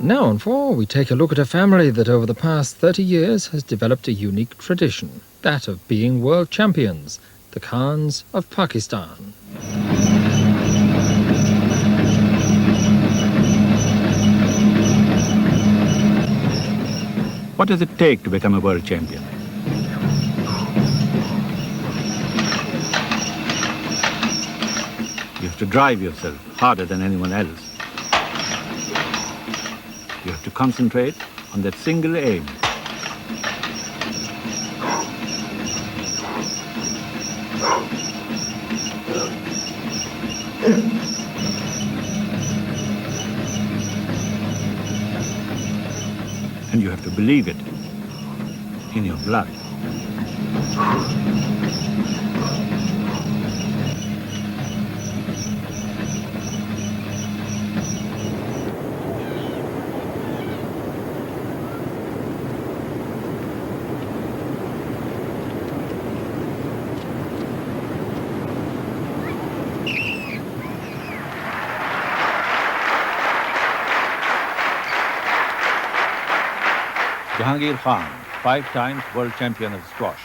Now on 4, we take a look at a family that over the past 30 years has developed a unique tradition, that of being world champions, the Khans of Pakistan. What does it take to become a world champion? You have to drive yourself harder than anyone else. You have to concentrate on that single aim. And you have to believe it in your blood. Jahangir Khan, 5 times world champion of squash.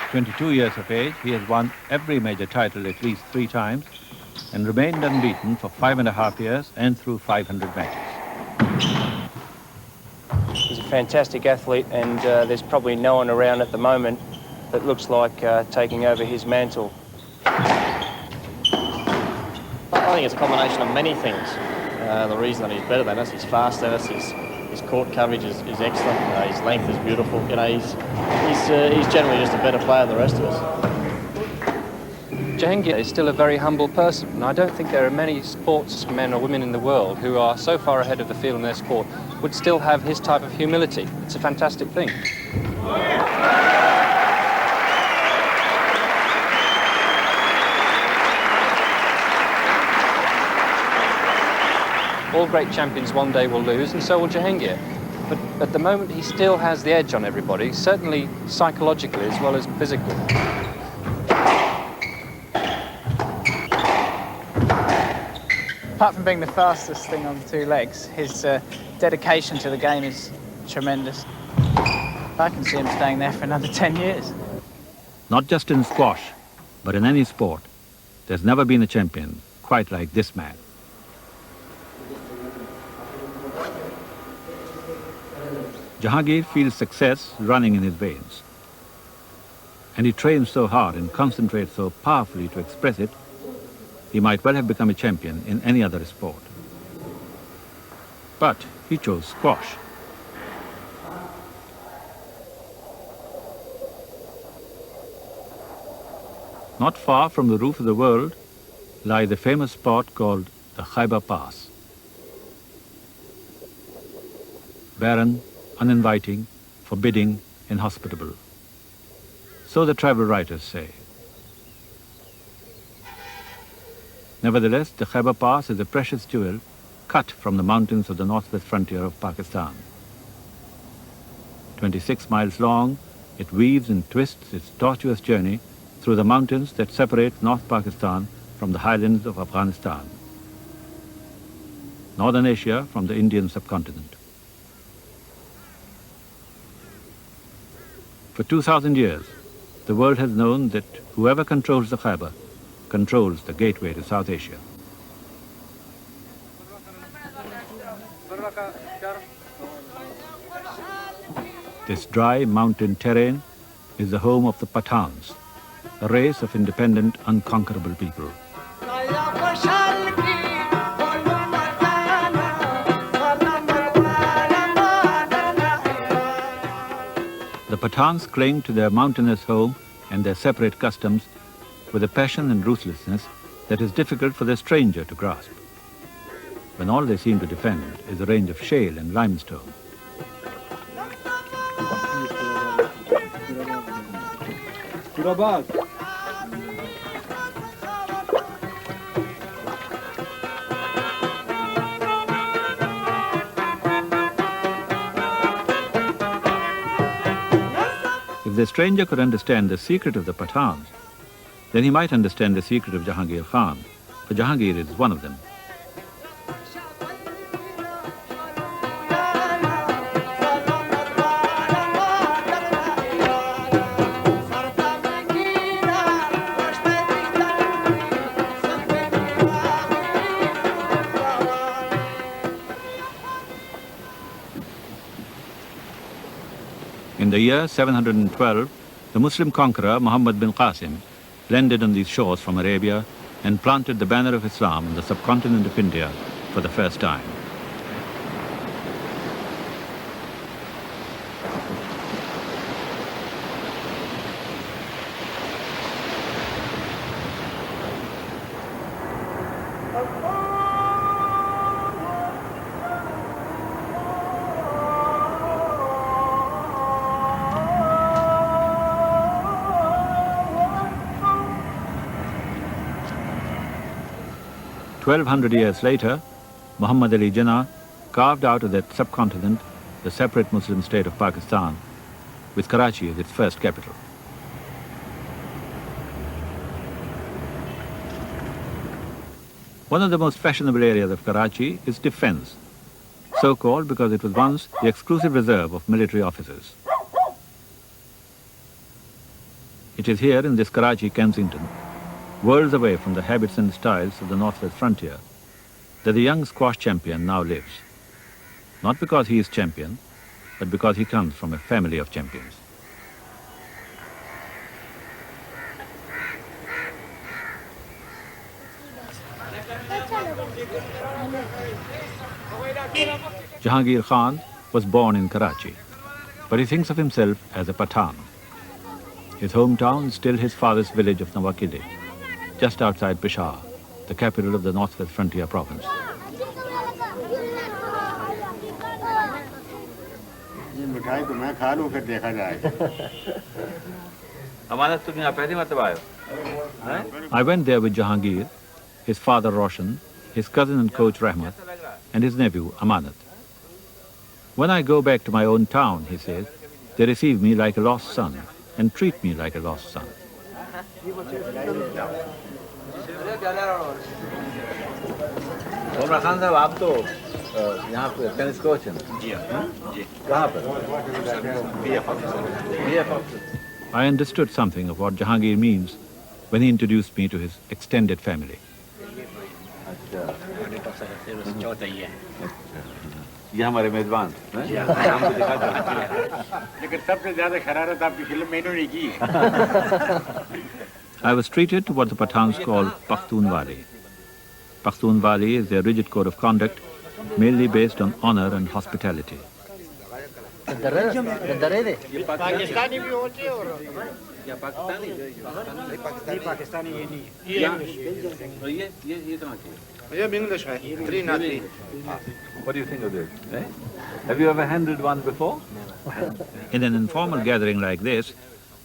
At 22 years of age, he has won every major title at least 3 times and remained unbeaten for 5.5 years and through 500 matches. He's a fantastic athlete, and there's probably no one around at the moment that looks like taking over his mantle. I think it's a combination of many things. The reason that he's better than us, he's faster than us, his court coverage is excellent, his length is beautiful. You know, he's generally just a better player than the rest of us. Jahangir is still a very humble person, and I don't think there are many sportsmen or women in the world who are so far ahead of the field in their sport would still have his type of humility. It's a fantastic thing. All great champions one day will lose, and so will Jahangir. But at the moment, he still has the edge on everybody, certainly psychologically as well as physically. Apart from being the fastest thing on the 2 legs, his dedication to the game is tremendous. I can see him staying there for another 10 years. Not just in squash, but in any sport, there's never been a champion quite like this man. Jahangir feels success running in his veins. And he trains so hard and concentrates so powerfully to express it, he might well have become a champion in any other sport. But he chose squash. Not far from the roof of the world lies the famous spot called the Khyber Pass. Barren, uninviting, forbidding, inhospitable. So the travel writers say. Nevertheless, the Khyber Pass is a precious jewel cut from the mountains of the northwest frontier of Pakistan. 26 miles long, it weaves and twists its tortuous journey through the mountains that separate North Pakistan from the highlands of Afghanistan, Northern Asia from the Indian subcontinent. For 2,000 years, the world has known that whoever controls the Khyber controls the gateway to South Asia. This dry mountain terrain is the home of the Pathans, a race of independent, unconquerable people. The Pathans cling to their mountainous home and their separate customs with a passion and ruthlessness that is difficult for the stranger to grasp, when all they seem to defend is a range of shale and limestone. If the stranger could understand the secret of the Pathans, then he might understand the secret of Jahangir Khan for Jahangir is one of them. In the year 712, the Muslim conqueror Muhammad bin Qasim landed on these shores from Arabia and planted the banner of Islam on the subcontinent of India for the first time. "1,200 years later, Muhammad Ali Jinnah carved out of that subcontinent the separate Muslim state of Pakistan, with Karachi as its first capital. One of the most fashionable areas of Karachi is defense, so called because it was once the exclusive reserve of military officers. It is here in this Karachi Kensington, worlds away from the habits and styles of the northwest frontier, that the young squash champion now lives. Not because he is champion, but because he comes from a family of champions. Jahangir Khan was born in Karachi, but he thinks of himself as a Pathan. His hometown is still his father's village of Nawakili, just outside Peshawar, the capital of the northwest frontier province. I went there with Jahangir, his father Roshan, his cousin and coach Rahmat, and his nephew Amanat. When I go back to my own town, he says, they receive me like a lost son and treat me like a lost son. Khan साहब आप तो यहाँ पे tennis coach हैं जी कहाँ पर I understood something of what Jahangir means when he introduced me to his extended family. ये हमारे मेजबान लेकिन सबसे ज़्यादा शरारत आपकी फिल्म में इन्होंने की I was treated to what the Pathans call Pakhtunwali. Pakhtunwali is their rigid code of conduct, mainly based on honor and hospitality. Pakistani भी होते हैं और पाकिस्तानी ये नहीं ये English है 3 What do you think of this? Eh? Have you ever handled one before? In an informal gathering like this,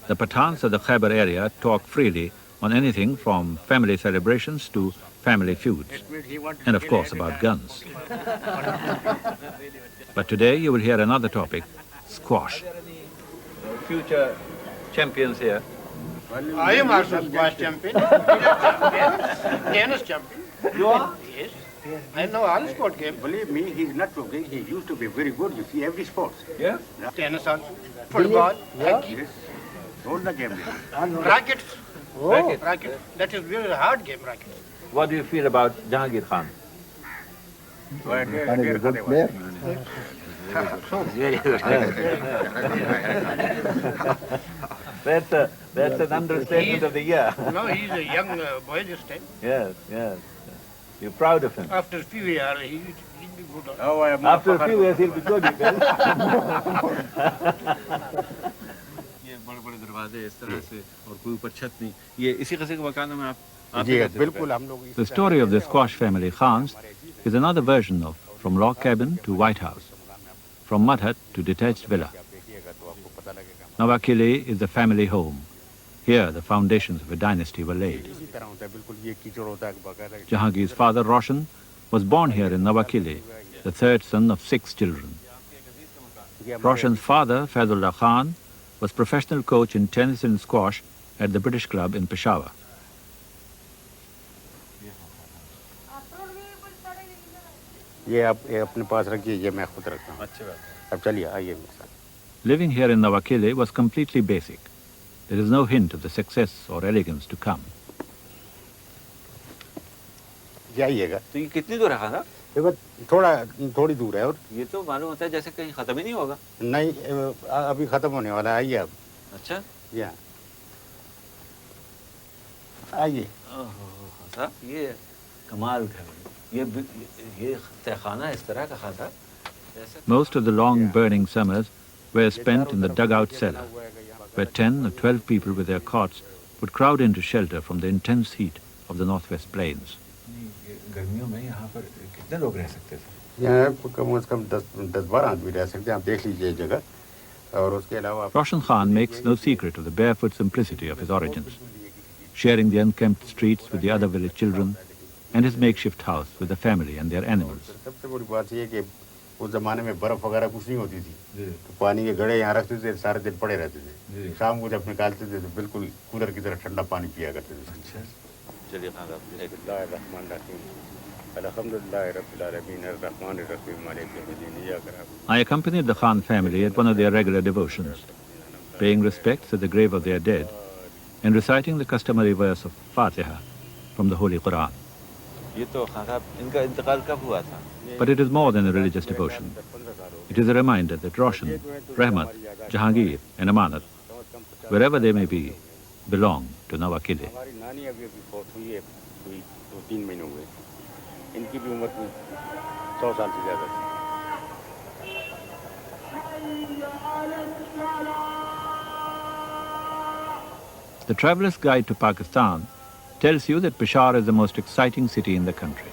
the Pathans of the Khyber area talk freely on anything from family celebrations to family feuds, and of course about guns. But today you will hear another topic, squash. Future champions here. I am also squash champion. Tennis champion. You are? Yes. I know all sport games. Believe me, he's not so great. He used to be very good. You see, every sport. Yeah? Tennis also. Football. Hockey. Yes. All the games. Racket. Oh. Racket. That is very hard game, racket. What do you feel about Jahangir Khan? That's an understatement of the year. No, he's a young boy this time. Yes, yes. You're proud of him. After a few years, he'll be good. Oh, after a few years, he'll be good, you tell. The story of the squash family Khans is another version of From Log Cabin to White House, from mud hut to detached villa. Nawakili is the family home. Here the foundations of a dynasty were laid. Jahangir's father Roshan was born here in Nawakili, the third son of 6 children. Roshan's father, Faizullah Khan, was professional coach in tennis and squash at the British Club in Peshawar. ये आप ये अपने पास रखिए, ये मैं खुद रखता हूँ। अच्छी बात। अब चलिए आइए मेरे साथ। Living here in Nawakili was completely basic. There is no hint of the success or elegance to come. जाइएगा। तो ये कितनी दूर है खाना? ये बस थोड़ी दूर है और ये तो मालूम होता है जैसे कहीं खत्म ही नहीं होगा। नहीं, अभी खत्म होने वाला है, आइए आप। अच्छा, यहाँ आइए। साहब ये कमाल है, ये तहखाना इस तरह का खाता। Most of the long burning summers were spent in the dugout cellar, where 10 or 12 people with their cots would crowd into shelter from the intense heat of the northwest plains. गर्मियों में यहाँ पर कितने लोग रह सकते थे? यहाँ कम से कम 10-12 आदमी रह सकते हैं, आप देख लीजिए जगह। और उसके अलावा Roshan Khan makes no secret of the barefoot simplicity of his origins, sharing the unkempt streets with the other village children and his makeshift house with the family and their animals. सबसे बड़ी बात ये कि उस जमाने में बर्फ वगैरह कुछ नहीं होती थी, तो पानी के घड़े यहाँ रखते थे, सारे दिन पड़े रहते थे। शाम को जब निकालते थे तो बिल्कुल कूलर की तरह ठंडा पानी पिया करते थे। चलिए खाना I accompanied the Khan family at one of their regular devotions, paying respects at the grave of their dead and reciting the customary verse of Fatiha from the Holy Quran. ये तो खान साहब इनका इंतकाल कब हुआ था? But it is more than a religious devotion. It is a reminder that Roshan, Rahmat, Jahangir and Amanat, wherever they may be, belong to Nawakili. हमारी नानी अभी बहुत हुई है, 2-3 महीने हुए। इनकी भी उम्र 100 साल से ज़्यादा थी। The Traveller's Guide to Pakistan tells you that Peshawar is the most exciting city in the country.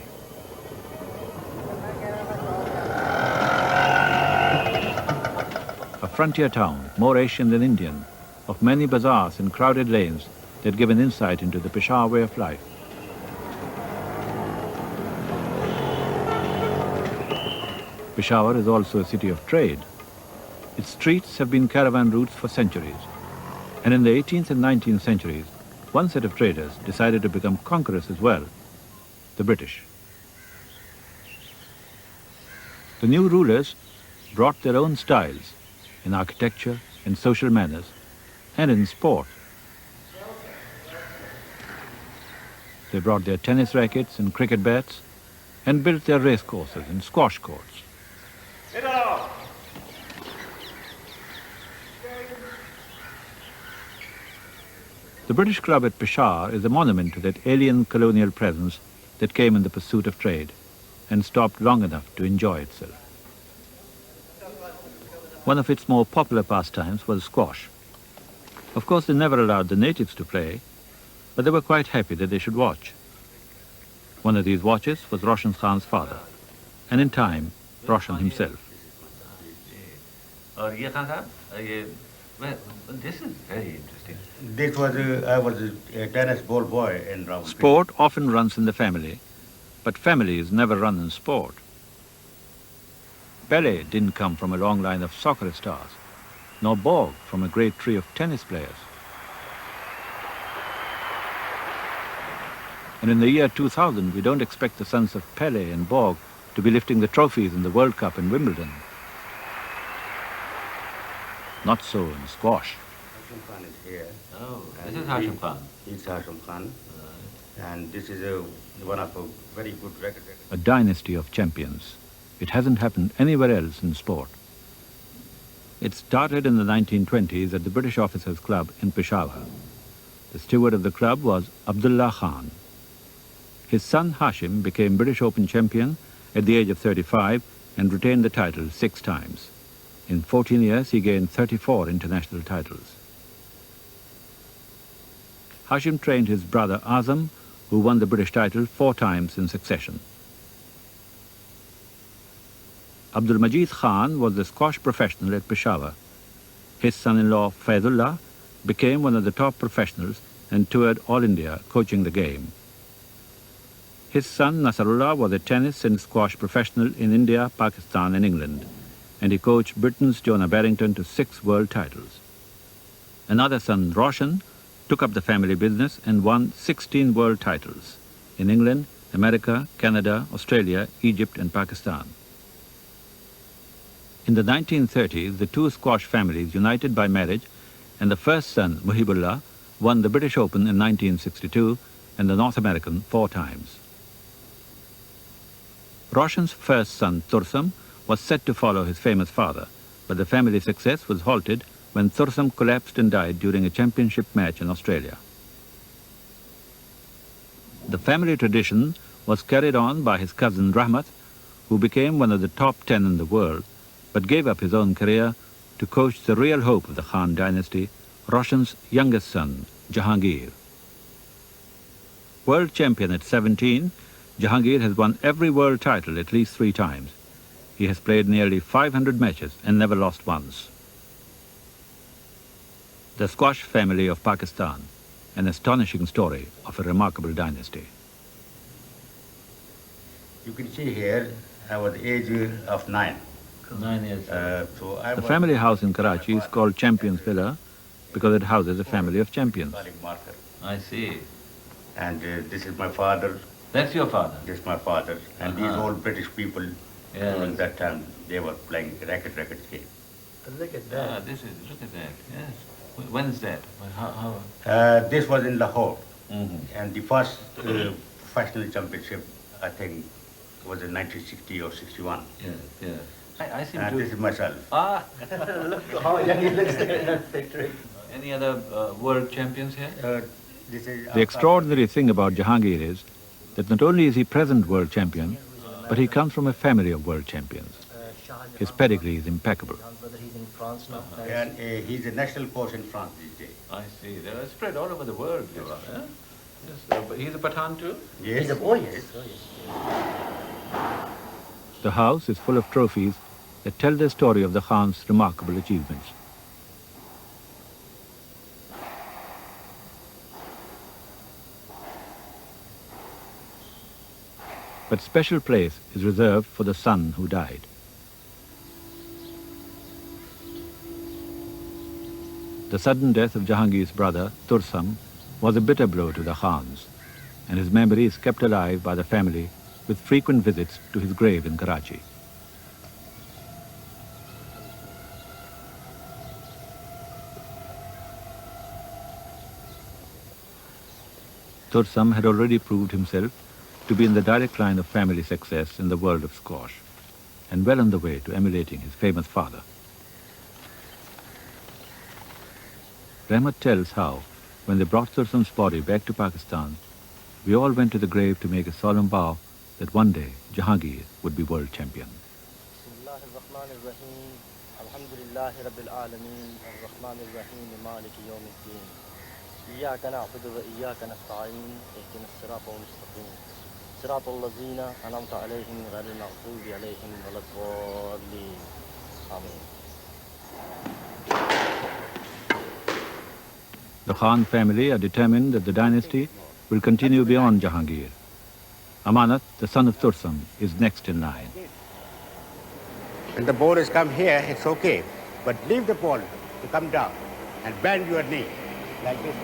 A frontier town, more Asian than Indian, of many bazaars and crowded lanes that give an insight into the Peshawar way of life. Peshawar is also a city of trade. Its streets have been caravan routes for centuries. And in the 18th and 19th centuries, one set of traders decided to become conquerors as well, the British. The new rulers brought their own styles in architecture, in social manners, and in sport. They brought their tennis rackets and cricket bats and built their race courses and squash courts. The British Club at Peshawar is a monument to that alien colonial presence that came in the pursuit of trade and stopped long enough to enjoy itself. One of its more popular pastimes was squash. Of course, they never allowed the natives to play, but they were quite happy that they should watch. One of these watchers was Roshan Khan's father, and in time, Roshan himself. This is very interesting. This was I was a tennis ball boy in Rawalpindi. Sport often runs in the family, but families never run in sport. Pele didn't come from a long line of soccer stars, nor Borg from a great tree of tennis players. And in the year 2000, we don't expect the sons of Pele and Borg to be lifting the trophies in the World Cup in Wimbledon. Not so in squash. Hashim Khan is here. Oh, this is Hashim Khan. He's Hashim Khan. And this is one of a very good record. A dynasty of champions. It hasn't happened anywhere else in sport. It started in the 1920s at the British Officers' Club in Peshawar. The steward of the club was Abdullah Khan. His son Hashim became British Open champion at the age of 35 and retained the title 6 times. In 14 years, he gained 34 international titles. Hashim trained his brother Azam, who won the British title 4 times in succession. Abdul Majid Khan was the squash professional at Peshawar. His son-in-law Faizullah became one of the top professionals and toured all India coaching the game. His son Nasrullah was a tennis and squash professional in India, Pakistan and England, and he coached Britain's Jonah Barrington to 6 world titles. Another son, Roshan, took up the family business and won 16 world titles in England, America, Canada, Australia, Egypt and Pakistan. In the 1930s, the two squash families united by marriage, and the first son, Muhibullah, won the British Open in 1962 and the North American 4 times. Roshan's first son, Thursam, was set to follow his famous father, but the family's success was halted when Thursam collapsed and died during a championship match in Australia. The family tradition was carried on by his cousin Rahmat, who became one of the top 10 in the world, but gave up his own career to coach the real hope of the Khan dynasty, Roshan's youngest son, Jahangir. World champion at 17, Jahangir has won every world title at least 3 times. He has played nearly 500 matches and never lost once. The squash family of Pakistan, an astonishing story of a remarkable dynasty. You can see here, I was the age of 9. 9 years. The family house in Karachi is called Champions Villa because it houses a family of champions. I see. And this is my father. That's your father? This is my father. And these old British people, during that time, they were playing racket game. Look at that. Look at that, yes. When is that? This was in Lahore. And the first professional championship, I think, was in 1960 or 61. Yes. I seem and to... this is myself. Look how young he looks there in that picture. Any other world champions here? The extraordinary thing about Jahangir is that not only is he present world champion, but he comes from a family of world champions. His pedigree is impeccable. And he's a national coach in France these days. I see. They're spread all over the world. Huh? Yes. He's a Pathan too? Yes. He's a boy, yes. The house is full of trophies that tell the story of the Khan's remarkable achievements. But special place is reserved for the son who died. The sudden death of Jahangir's brother, Thursam, was a bitter blow to the Khans, and his memory is kept alive by the family with frequent visits to his grave in Karachi. Thursam had already proved himself to be in the direct line of family success in the world of squash, and well on the way to emulating his famous father. Rahmat tells how, when they brought Thursam's body back to Pakistan, we all went to the grave to make a solemn vow that one day Jahangir would be world champion. The Khan family are determined that the dynasty will continue beyond Jahangir. Amanat, the son of Thursam, is next in line. When the ball has come here, it's okay. But leave the ball to come down and bend your knee like this.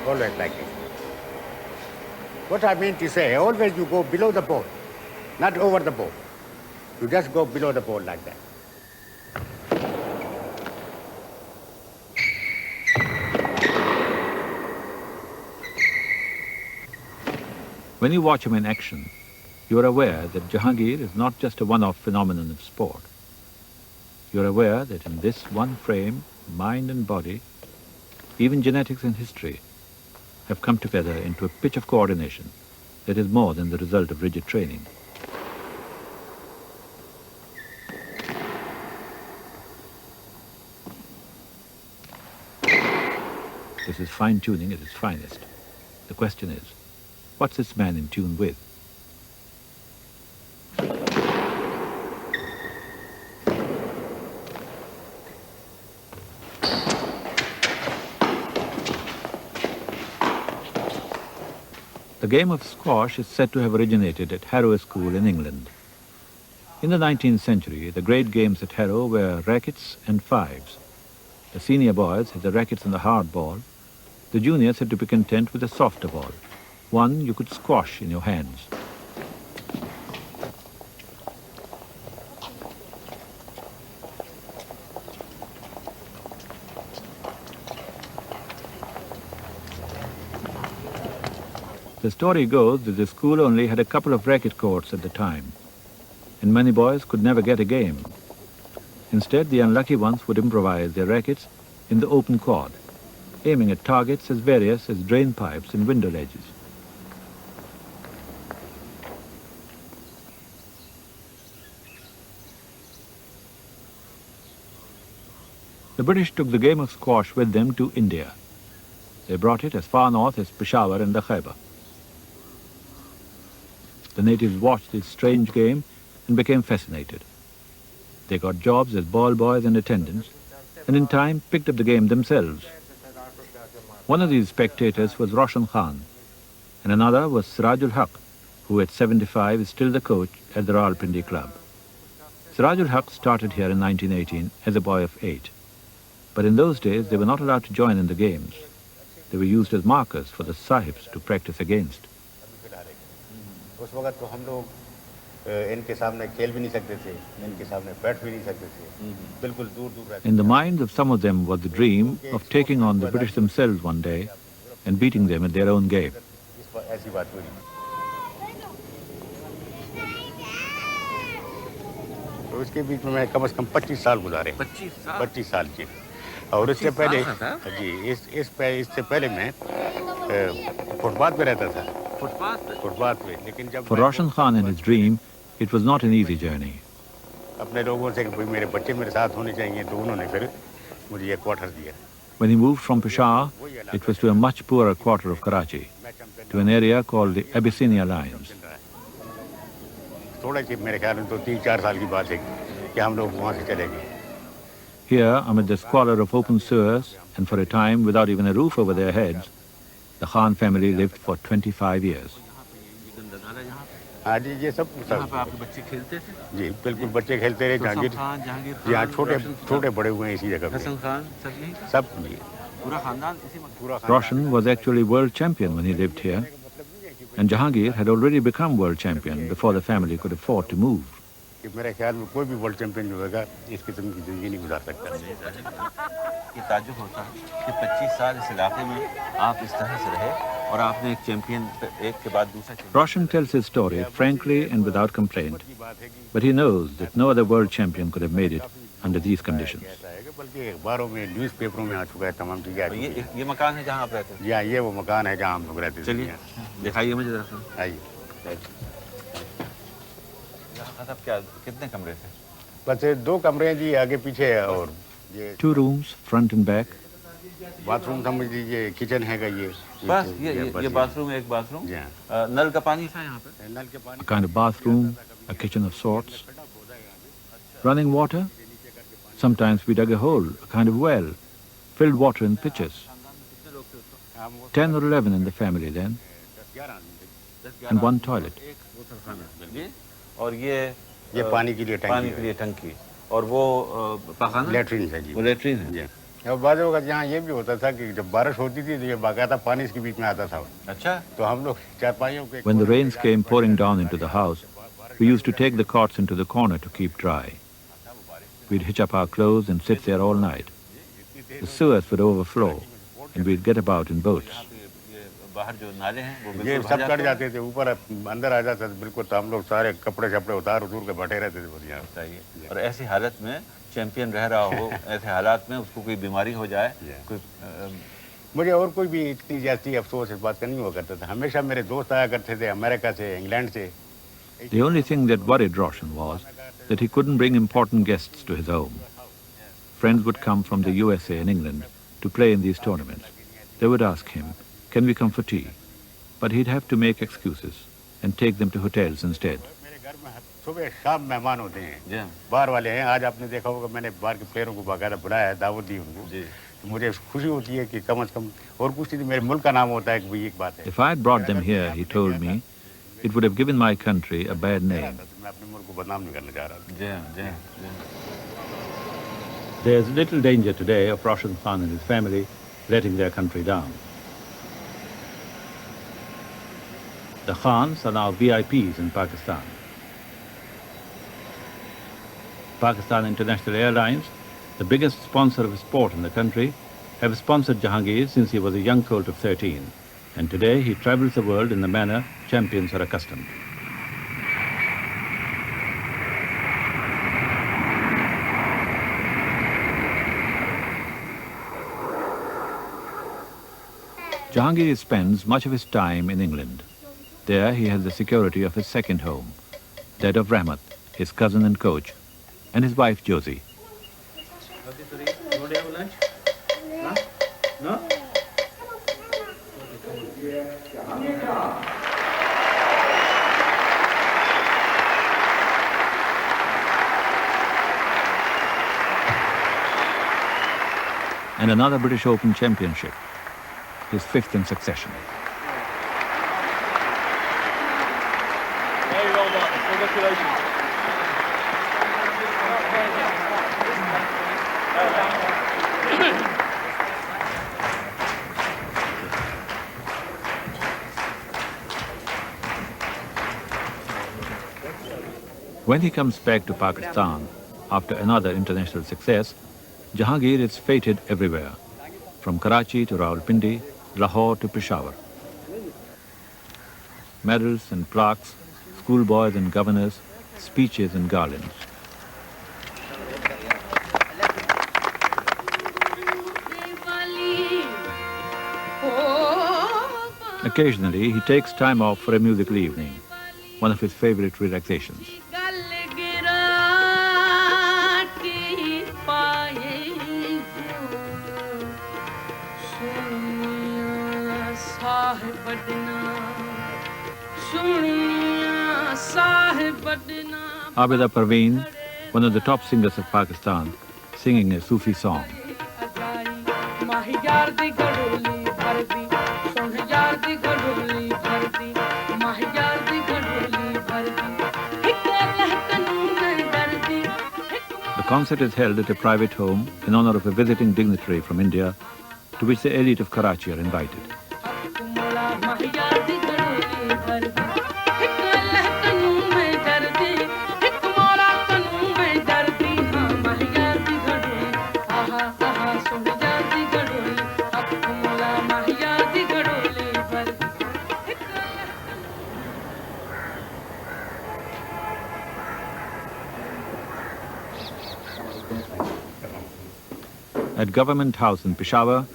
Always like this. What I mean to say, always you go below the ball, not over the ball. You just go below the ball like that. When you watch him in action, you are aware that Jahangir is not just a one-off phenomenon of sport. You are aware that in this one frame, mind and body, even genetics and history, have come together into a pitch of coordination that is more than the result of rigid training. This is fine-tuning at its finest. The question is, what's this man in tune with? The game of squash is said to have originated at Harrow School in England. In the 19th century, the great games at Harrow were rackets and fives. The senior boys had the rackets and the hard ball. The juniors had to be content with the softer ball. one you could squash in your hands. The story goes that the school only had a couple of racket courts at the time, and many boys could never get a game. Instead, the unlucky ones would improvise their rackets in the open court, aiming at targets as various as drain pipes and window ledges. The British took the game of squash with them to India. They brought it as far north as Peshawar and the Khyber. The natives watched this strange game and became fascinated. They got jobs as ball boys and attendants, and in time picked up the game themselves. One of these spectators was Jahangir Khan, and another was Sirajul Haq, who at 75 is still the coach at the Rawalpindi Club. Sirajul Haq started here in 1918 as a boy of 8. But in those days, they were not allowed to join in the games. They were used as markers for the sahibs to practice against. उस वक्त तो हम लोग इनके सामने खेल भी नहीं सकते थे, इनके सामने बैठ भी नहीं सकते थे, बिल्कुल दूर-दूर रहते थे. In the minds of some of them was the dream of taking on the British themselves one day and beating them at their own game. ऐसी बात हुई. तो उसके बीच में मैं कम से कम 25 साल गुजारे. 25 साल जी. और इससे पहले जी इससे पहले मैं फुटपाथ पे रहता था. For Roshan Khan and his dream, it was not an easy journey. When he moved from Peshawar, it was to a much poorer quarter of Karachi, to an area called the Abyssinia Lines. Here, amid the squalor of open sewers, and for a time without even a roof over their heads, the Khan family lived for 25 years. हाँ जी ये सब आपके बच्चे खेलते थे जी बिल्कुल बच्चे खेलते रहे जहांगीर यहाँ छोटे बड़े हुए हैं इसी जगह पे सब जी पूरा खानदान इसी में Roshan was actually world champion when he lived here, and Jahangir had already become world champion before the family could afford to move. मेरे ख्याल में कोई भी वर्ल्ड चैंपियन जो होगा इस किस्म की जिंदगी नहीं गुजार सकता. ये ताज्जुब होता है कि 25 साल इस इलाके में आप इस तरह से रहे और आपने एक चैंपियन एक के बाद दूसरा. Roshan tells his story frankly and without complaint, but he knows that no other world champion could have made it under these conditions. बल्कि अखबारों में न्यूज़पेपरों में आ चुका है तमाम चीजें. ये मकान है जहाँ आप रहते हैं. जी ये वो मकान है जहाँ हम लोग रहते थे. चलिए दिखाइए मुझे जरा. आइए. क्या कितने कमरे थे? बस 2 कमरे हैं जी आगे पीछे और ये 2 rooms, front and back. Bathroom समझ लीजिए किचन है ये. बस ये बाथरूम एक बाथरूम. नल का पानी था यहाँ पे. नल के पानी. A kind of bathroom, a kitchen of sorts. Running water. Sometimes we dug a hole, a kind of well, filled water in pitchers. 10 or 11 in the family then, and 1 toilet. और ये पानी के लिए टंकी और वो पखाना लेट्रिन है जी. वो लेट्रिन है जी. अब बाजू का यहाँ ये भी होता था कि जब बारिश होती थी तो ये बाकायदा पानी इसके बीच में आता था. अच्छा. तो हम लोग चारपाइयों के. When the rains came pouring down into the house, we used to take the cots into the corner to keep dry. We'd hitch up our clothes and sit there all night. The sewers would overflow, and we'd get about in boats. बाहर जो नाले हैं वो ये सब cut जाते थे ऊपर अंदर आ जाता था बिल्कुल. तो हम लोग सारे कपड़े छपड़े उतार के बैठे रहते थे बस यहाँ. बताइए. और ऐसी हालत में चैंपियन रह रहा हो ऐसे हालात में उसको कोई बीमारी हो जाए कोई मुझे और कोई भी इतनी जाती अफसोस इस बात का नहीं हुआ करता था. हमेशा मेरे दोस्त आया करते थे अमेरिका से इंग्लैंड से. The only thing that worried Roshan was that he couldn't bring important guests to his home. Friends would come from the USA and England to play in these tournaments. They would ask him, "Can we come for tea?" But he'd have to make excuses and take them to hotels instead. सुबह शाम मेहमान होते हैं. बाहर वाले हैं. आज आपने देखा होगा मैंने बाहर के प्लेयरों को बाकायदा बुलाया है, दावत दी उनको. तो मुझे खुशी होती है कि कम से कम और कुछ नहीं मेरे मुल्क का नाम होता है कि भाई एक बात है. If I had brought them here, he told me, it would have given my country a bad name. मैं अपने मुल्क को बदनाम नहीं करना चाह रहा. There's little danger today of Roshan Khan and his family letting their country down. The Khans are now VIPs in Pakistan. Pakistan International Airlines, the biggest sponsor of sport in the country, have sponsored Jahangir since he was a young colt of 13, and today he travels the world in the manner champions are accustomed. Jahangir spends much of his time in England. There he has the security of his second home, that of Rahmat, his cousin and coach, and his wife Josie. And another British Open championship, his 5th in succession. Very well done. Congratulations. When he comes back to Pakistan after another international success, Jahangir is feted everywhere, from Karachi to Rawalpindi, Lahore to Peshawar. Medals and plaques, schoolboys and governors, speeches and garlands. Occasionally, he takes time off for a musical evening, one of his favorite relaxations. Abida Parveen, one of the top singers of Pakistan, singing a Sufi song. The concert is held at a private home in honor of a visiting dignitary from India, to which the elite of Karachi are invited. At Government House in Peshawar,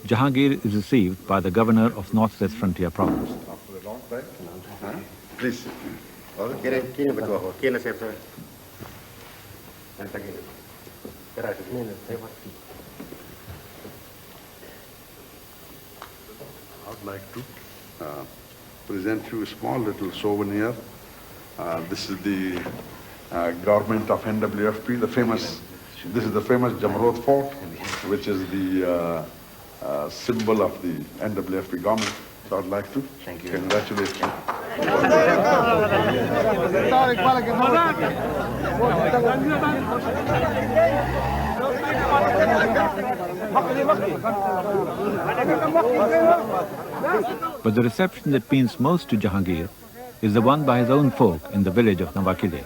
Jahangir is received by the governor of Northwest Frontier Province. Please. I'd like to present you a small little souvenir. This is the garment of NWFP, this is the famous Jamrod Fort, which is the symbol of the NWFP government. So I'd like to congratulate you. But the reception that means most to Jahangir is the one by his own folk in the village of Nawakili.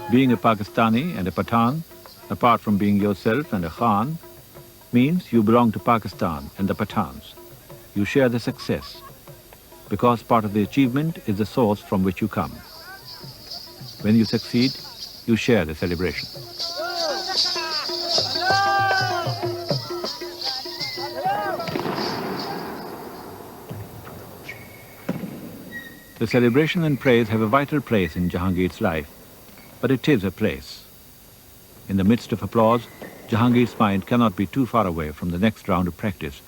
Being a Pakistani and a Pathan, apart from being yourself and a Khan, means you belong to Pakistan and the Pathans. You share the success, because part of the achievement is the source from which you come. When you succeed, you share the celebration. The celebration and praise have a vital place in Jahangir's life, but it is a place. In the midst of applause, Jahangir's mind cannot be too far away from the next round of practice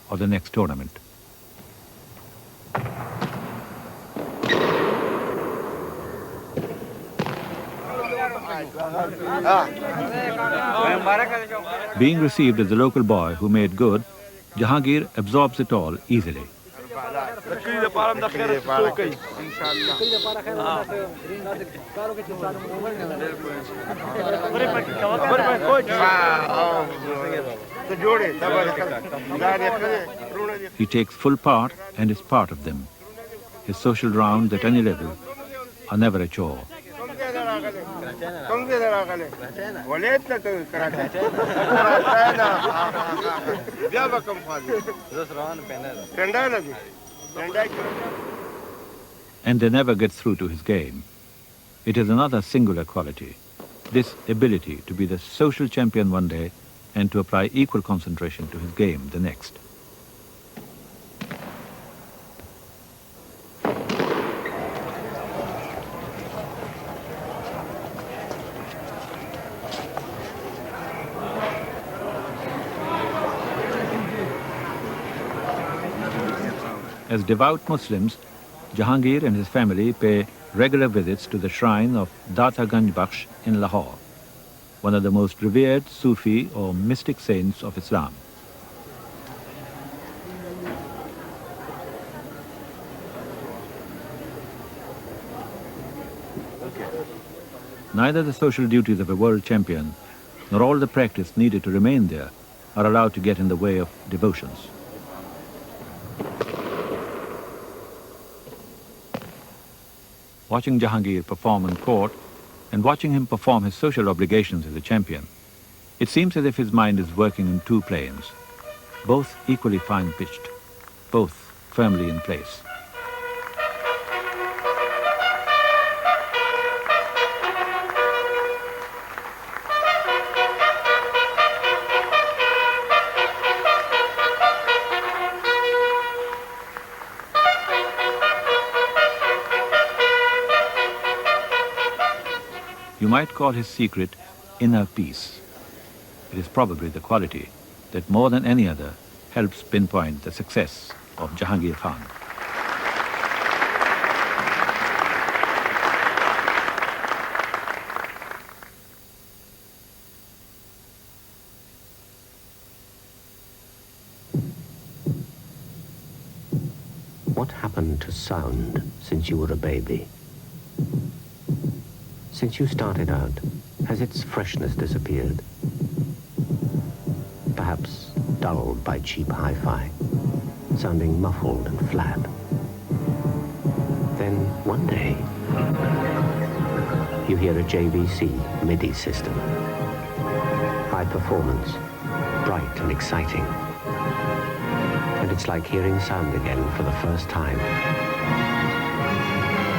or the next tournament. Being received as the local boy who made good, Jahangir absorbs it all easily. He takes full part and is part of them. His social rounds at any level are never a chore. And they never get through to his game. It is another singular quality, this ability to be the social champion one day and to apply equal concentration to his game the next. As devout Muslims, Jahangir and his family pay regular visits to the shrine of Data Ganj Bakhsh in Lahore, one of the most revered Sufi or mystic saints of Islam. Neither the social duties of a world champion nor all the practice needed to remain there are allowed to get in the way of devotions. Watching Jahangir perform on court and watching him perform his social obligations as a champion, it seems as if his mind is working in two planes, both equally fine-pitched, both firmly in place. You might call his secret inner peace. It is probably the quality that more than any other helps pinpoint the success of Jahangir Khan. What happened to sound since you were a baby? Since you started out, has its freshness disappeared? Perhaps dulled by cheap hi-fi, sounding muffled and flat. Then one day, you hear a JVC MIDI system. High performance, bright and exciting. And it's like hearing sound again for the first time.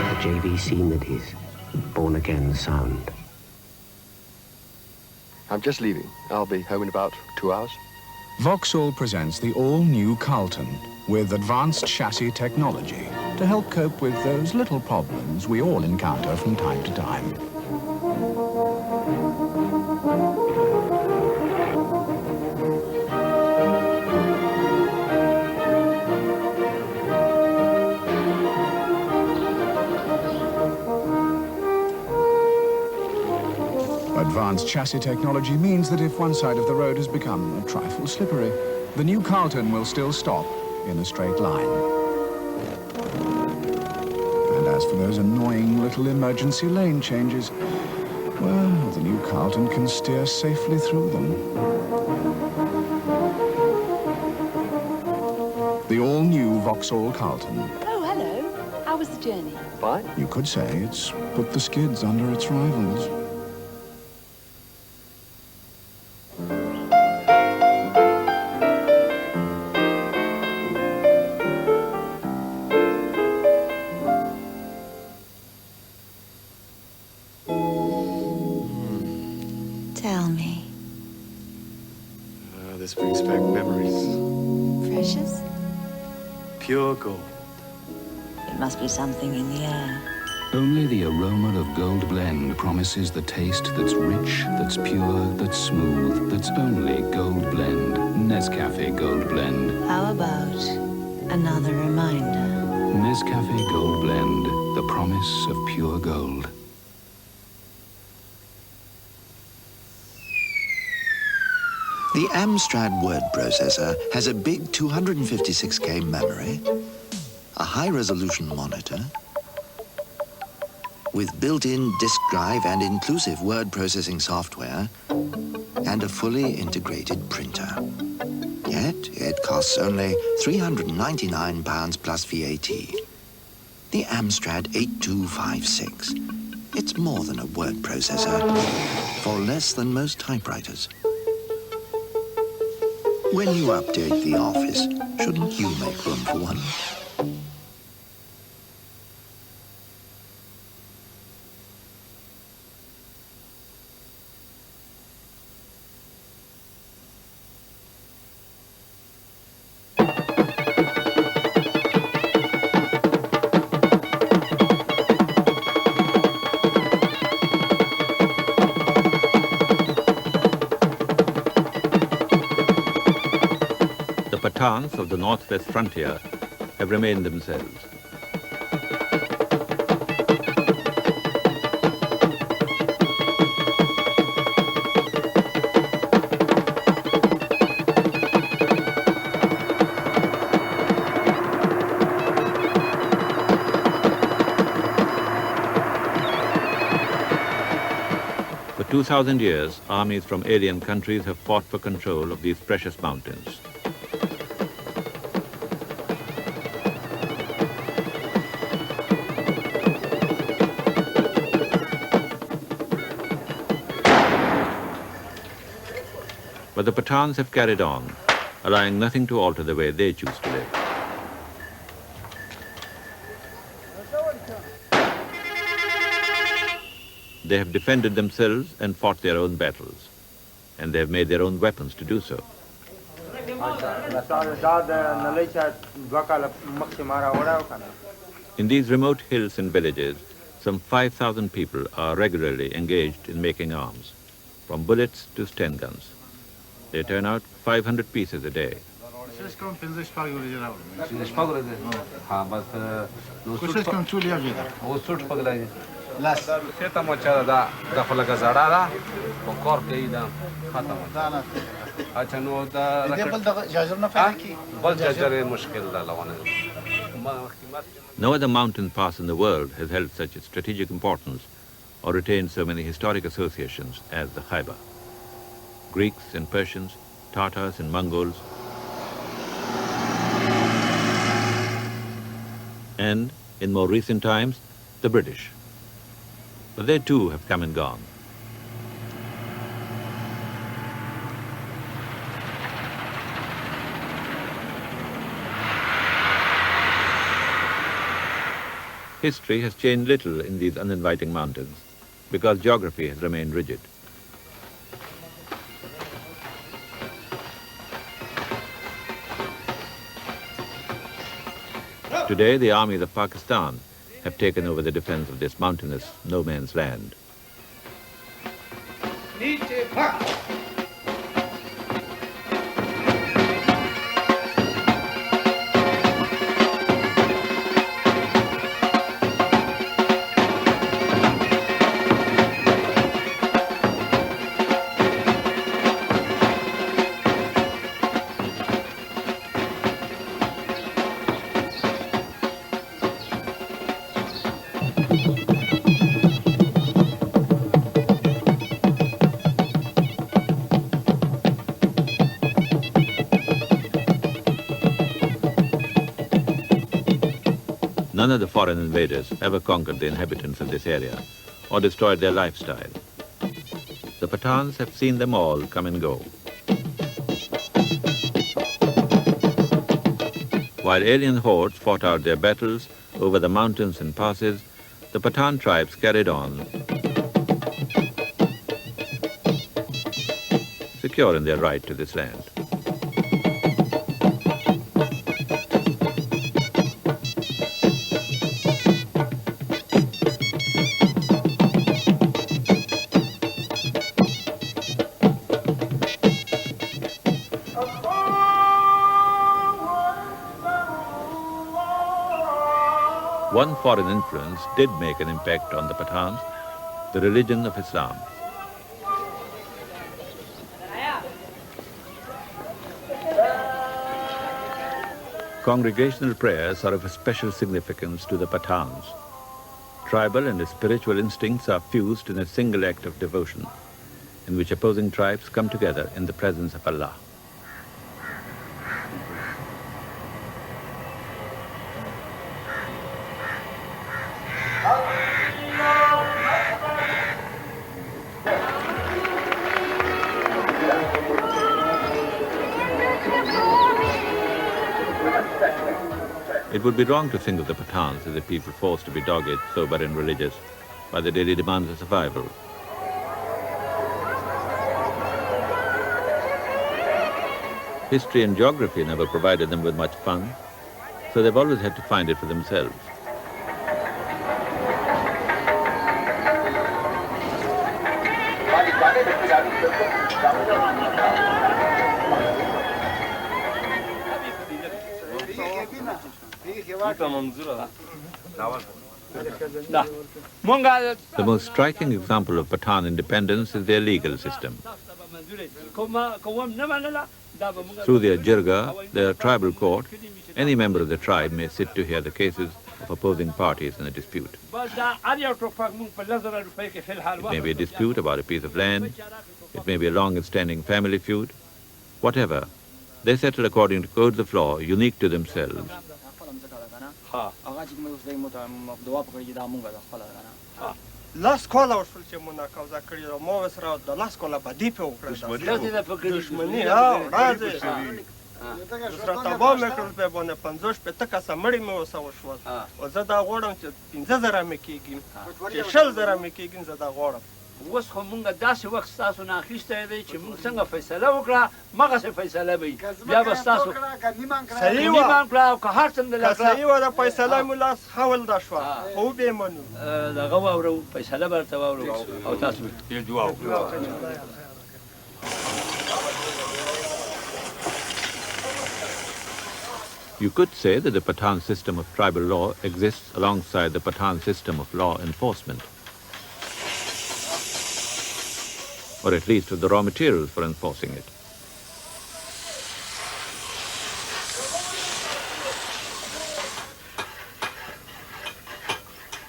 The JVC MIDIs. Born again sound. I'm just leaving. I'll be home in about 2 hours. Vauxhall presents the all-new Carlton with advanced chassis technology to help cope with those little problems we all encounter from time to time. Advanced chassis technology means that if one side of the road has become a trifle slippery, the new Carlton will still stop in a straight line. And as for those annoying little emergency lane changes, well, the new Carlton can steer safely through them. The all-new Vauxhall Carlton. Oh, hello. How was the journey? Fine. You could say it's put the skids under its rivals. Tell me. This brings back memories. Precious? Pure gold. It must be something in the air. Only the aroma of Gold Blend promises the taste that's rich, that's pure, that's smooth, that's only Gold Blend. Nescafe Gold Blend. How about another reminder? Nescafe Gold Blend, the promise of pure gold. The Amstrad word processor has a big 256K memory, a high-resolution monitor with built-in disk drive and inclusive word processing software, and a fully integrated printer. Yet it costs only £399 plus VAT. The Amstrad 8256. It's more than a word processor for less than most typewriters. When you update the office, shouldn't you make room for one? The Pathans of the northwest frontier have remained themselves. For 2,000 years, armies from alien countries have fought for control of these precious mountains. But the Pathans have carried on, allowing nothing to alter the way they choose to live. They have defended themselves and fought their own battles, and they have made their own weapons to do so. In these remote hills and villages, some 5,000 people are regularly engaged in making arms, from bullets to Sten guns. They turn out 500 pieces a day. No other mountain pass in the world has held such strategic importance or retained so many historic associations as the Khyber. Greeks and Persians, Tatars and Mongols, and, in more recent times, the British. But they too have come and gone. History has changed little in these uninviting mountains because geography has remained rigid. Today, the armies of Pakistan have taken over the defense of this mountainous no man's land. None of the foreign invaders ever conquered the inhabitants of this area or destroyed their lifestyle. The Pathans have seen them all come and go. While alien hordes fought out their battles over the mountains and passes, the Pathan tribes carried on, secure in their right to this land. One foreign influence did make an impact on the Pathans, the religion of Islam. Congregational prayers are of a special significance to the Pathans. Tribal and spiritual instincts are fused in a single act of devotion, in which opposing tribes come together in the presence of Allah. It would be wrong to think of the Pathans as a people forced to be dogged, sober and religious by the daily demands of survival. History and geography never provided them with much fun, so they've always had to find it for themselves. The most striking example of Pathan independence is their legal system. Through their jirga, their tribal court, any member of the tribe may sit to hear the cases of opposing parties in a dispute. It may be a dispute about a piece of land, it may be a long-standing family feud, whatever. They settle according to codes of law unique to themselves. Last call out for Chemuna Kauza Krio, Movis Road, the last call of a deep Dushmani, Ratabomekul Pebon, Panzosh, Petaka, Samarimo, Sawashwas, or Zada Warren, Pinzazara Mekigin, Shelzara Mekigin, Zada Warren. وس خو مونږ داسې وخت ستاسو نه اخیستی دی چې مونږ څنګه فیصله وکړه مغسې فیصله به وي بیا به ستاسو صحیح کړه او که هر څنګه که صحیح وه د فیصله مو لاس حول ده شوه خو وبې منو دغه واورو فیصله به ورته واورو او تاسو دعا وکړو. You could say that the Pathan system of tribal law exists alongside the Pathan system of law enforcement, or at least of the raw materials for enforcing it.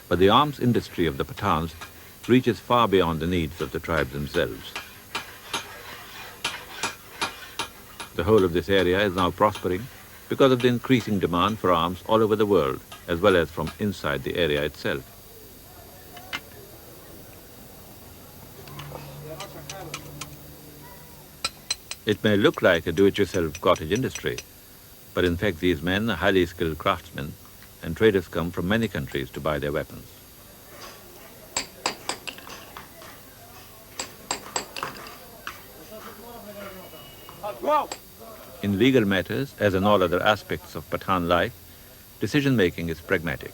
But the arms industry of the Pathans reaches far beyond the needs of the tribes themselves. The whole of this area is now prospering because of the increasing demand for arms all over the world, as well as from inside the area itself. It may look like a do-it-yourself cottage industry, but in fact these men are highly skilled craftsmen, and traders come from many countries to buy their weapons. In legal matters, as in all other aspects of Pathan life, decision-making is pragmatic.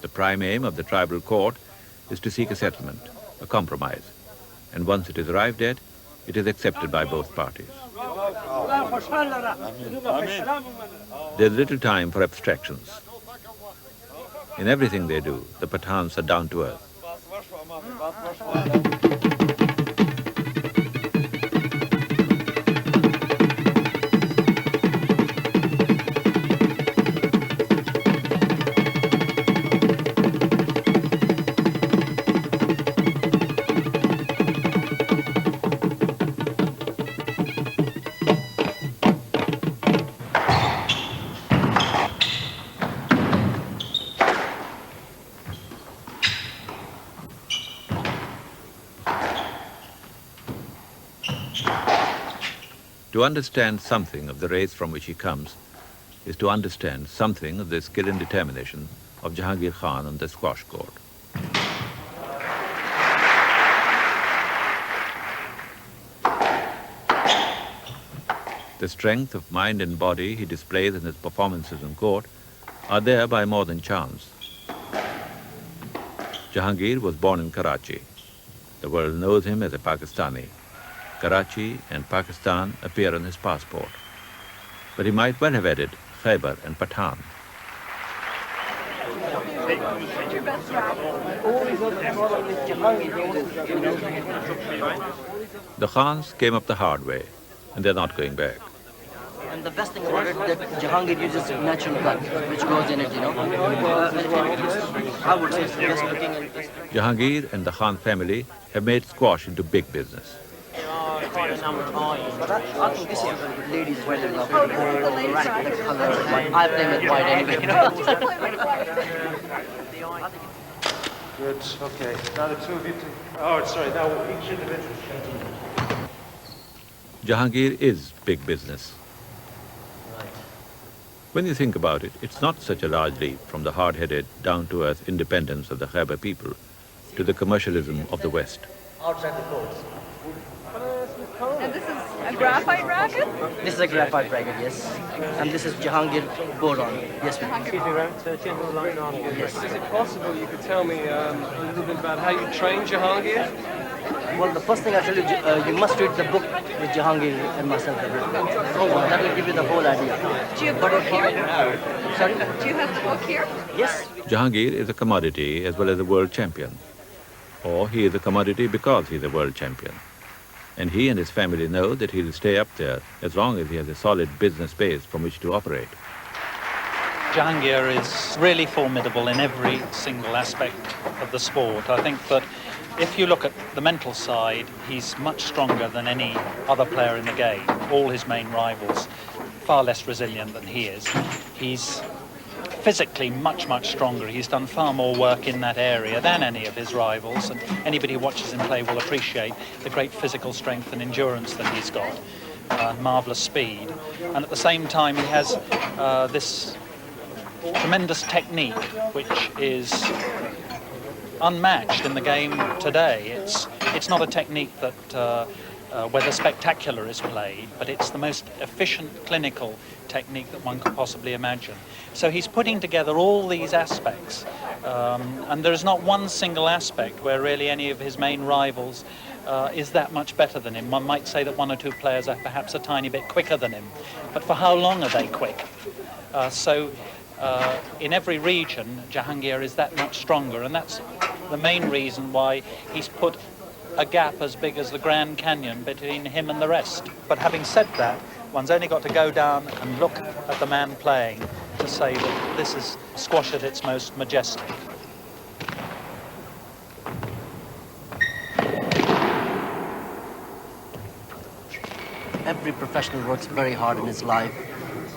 The prime aim of the tribal court is to seek a settlement, a compromise, and once it is arrived at, it is accepted by both parties. There's little time for abstractions. In everything they do, the Pathans are down to earth. To understand something of the race from which he comes is to understand something of the skill and determination of Jahangir Khan on the squash court. The strength of mind and body he displays in his performances in court are there by more than chance. Jahangir was born in Karachi. The world knows him as a Pakistani. Karachi and Pakistan appear on his passport, but he might well have added Khyber and Pathan. The Khans came up the hard way, and they're not going back. And the best thing about it that Jahangir uses natural blood, which goes in it, you know. I would say it's the best looking and best. Jahangir and the Khan family have made squash into big business. Quite a number of eyes, but I think this is a very good ladies' weather. The ball, the racket, the colour. I play with white anyway, you know. Good, okay. Now the two of you. Oh, sorry, now each individual. Jahangir is big business. When you think about it, it's not such a large leap from the hard-headed, down-to-earth independence of the Khyber people to the commercialism of the West. Outside the courts. And this is a graphite racket? This is a graphite racket, yes. And this is Jahangir boron. Yes, ma'am. Yes. Is it possible you could tell me a little bit about how you train Jahangir? Well, the first thing I tell you, you must read the book with Jahangir and myself. That will give you the whole idea. Do you have the book here? Sorry? Do you have the book here? Yes. Jahangir is a commodity as well as a world champion. Or he is a commodity because he's a world champion. And he and his family know that he'll stay up there as long as he has a solid business base from which to operate. Jahangir is really formidable in every single aspect of the sport. I think that if you look at the mental side, he's much stronger than any other player in the game. All his main rivals, far less resilient than he is. He's physically much, much stronger. He's done far more work in that area than any of his rivals, and anybody who watches him play will appreciate the great physical strength and endurance that he's got, marvellous speed. And at the same time, he has this tremendous technique, which is unmatched in the game today. It's not a technique that where the spectacular is played, but it's the most efficient clinical technique that one could possibly imagine. So he's putting together all these aspects, and there is not one single aspect where really any of his main rivals is that much better than him. One might say that one or two players are perhaps a tiny bit quicker than him, but for how long are they quick? In every region, Jahangir is that much stronger, and that's the main reason why he's put a gap as big as the Grand Canyon between him and the rest. But having said that, one's only got to go down and look at the man playing to say that this is squash at its most majestic. Every professional works very hard in his life,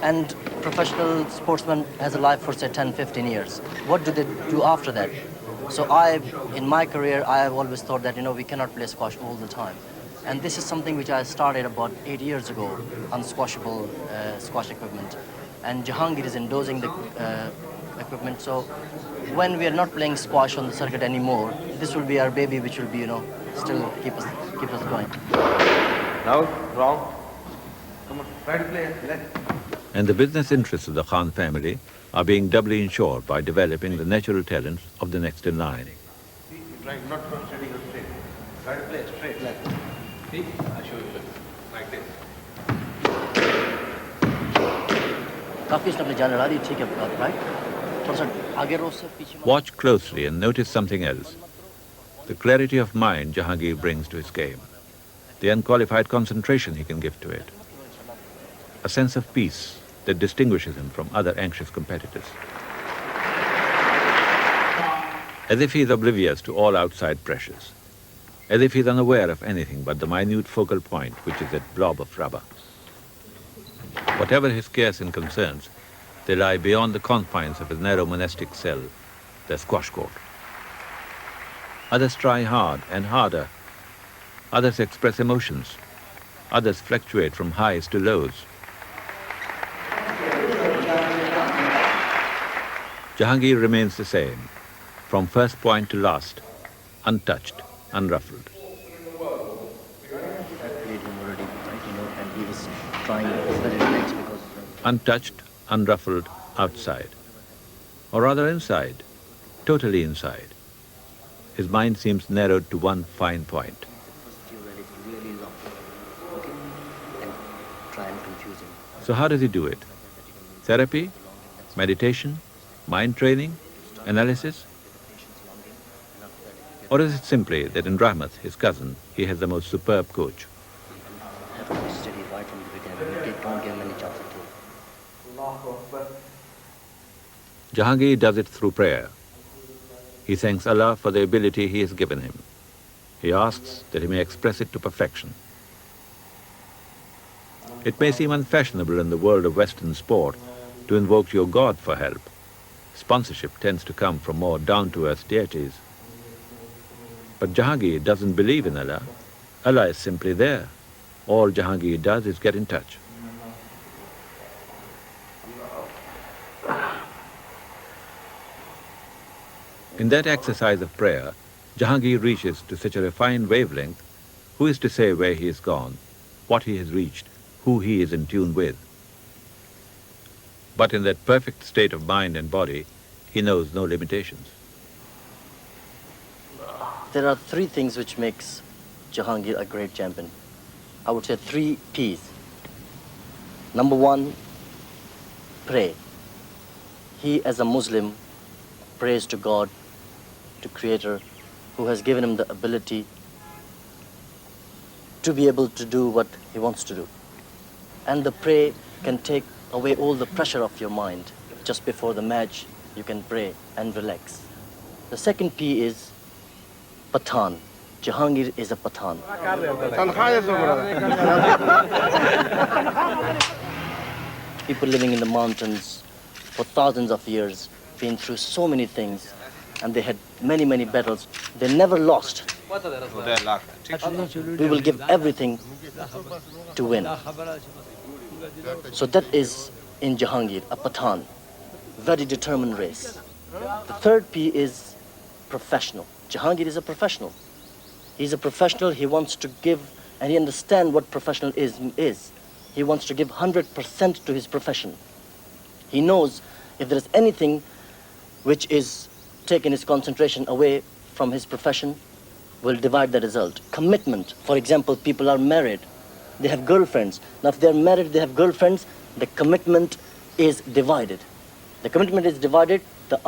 and professional sportsman has a life for say 10-15 years. What do they do after that? So in my career, I have always thought that, we cannot play squash all the time. And this is something which I started about 8 years ago, unsquashable squash equipment. And Jahangir is endorsing the equipment. So when we are not playing squash on the circuit anymore, this will be our baby, which will be, still keep us going. Now, wrong. Come on, try to play. And the business interests of the Khan family are being doubly ensured by developing the natural talents of the next in line. Try not concentrating on straight. Try to play straight left. See? I'll show you like this. Watch closely and notice something else. The clarity of mind Jahangir brings to his game. The unqualified concentration he can give to it. A sense of peace that distinguishes him from other anxious competitors. As if he is oblivious to all outside pressures. As if he is unaware of anything but the minute focal point, which is that blob of rubber. Whatever his cares and concerns, they lie beyond the confines of his narrow monastic cell, the squash court. Others try hard and harder. Others express emotions. Others fluctuate from highs to lows. Jahangir remains the same, from first point to last, untouched, unruffled. Untouched, unruffled, outside. Or rather inside, totally inside. His mind seems narrowed to one fine point. So how does he do it? Therapy? Meditation? Mind training? Analysis? Or is it simply that in Rahmat, his cousin, he has the most superb coach? Have to be steady right from the beginning. You don't give him any chances. Jahangir does it through prayer. He thanks Allah for the ability He has given him. He asks that he may express it to perfection. It may seem unfashionable in the world of Western sport to invoke your God for help. Sponsorship tends to come from more down-to-earth deities. But Jahangir doesn't believe in Allah. Allah is simply there. All Jahangir does is get in touch. In that exercise of prayer, Jahangir reaches to such a refined wavelength, who is to say where he has gone, what he has reached, who he is in tune with. But in that perfect state of mind and body, he knows no limitations. There are three things which makes Jahangir a great champion. I would say 3 P's. Number 1, pray. He, as a Muslim, prays to God, to Creator, who has given him the ability to be able to do what he wants to do. And the pray can take away all the pressure of your mind. Just before the match, you can pray and relax. The second P is Pathan. Jahangir is a Pathan. People living in the mountains for thousands of years, been through so many things, and they had many, many battles. They never lost. We will give everything to win. So that is in Jahangir, a Pathan, very determined race. The third P is professional. Jahangir is a professional. He's a professional, he wants to give, and he understands what professionalism is. He wants to give 100% to his profession. He knows if there is anything which is taking his concentration away from his profession, will divide the result. Commitment. For example, people are married. They have girlfriends. Now, if they're married, they have girlfriends, the commitment is divided. The commitment is divided, the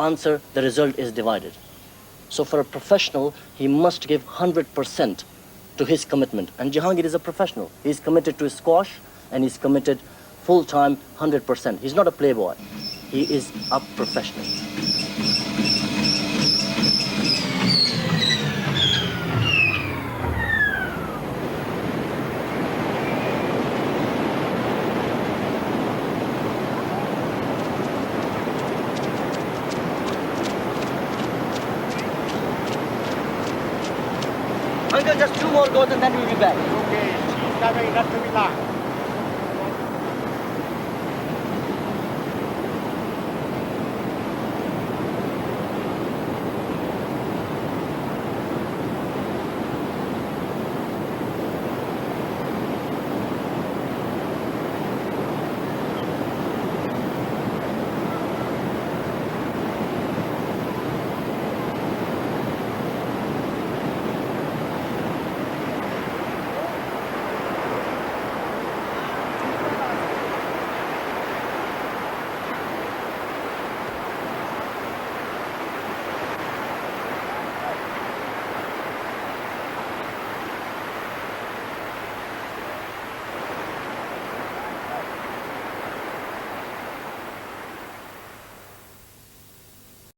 result is divided. So for a professional, he must give 100% to his commitment. And Jahangir is a professional. He's committed to his squash, and he's committed full-time, 100%. He's not a playboy. He is a professional. Uncle, just 2 more goals and then we'll be back. Okay, she's coming, not to be long.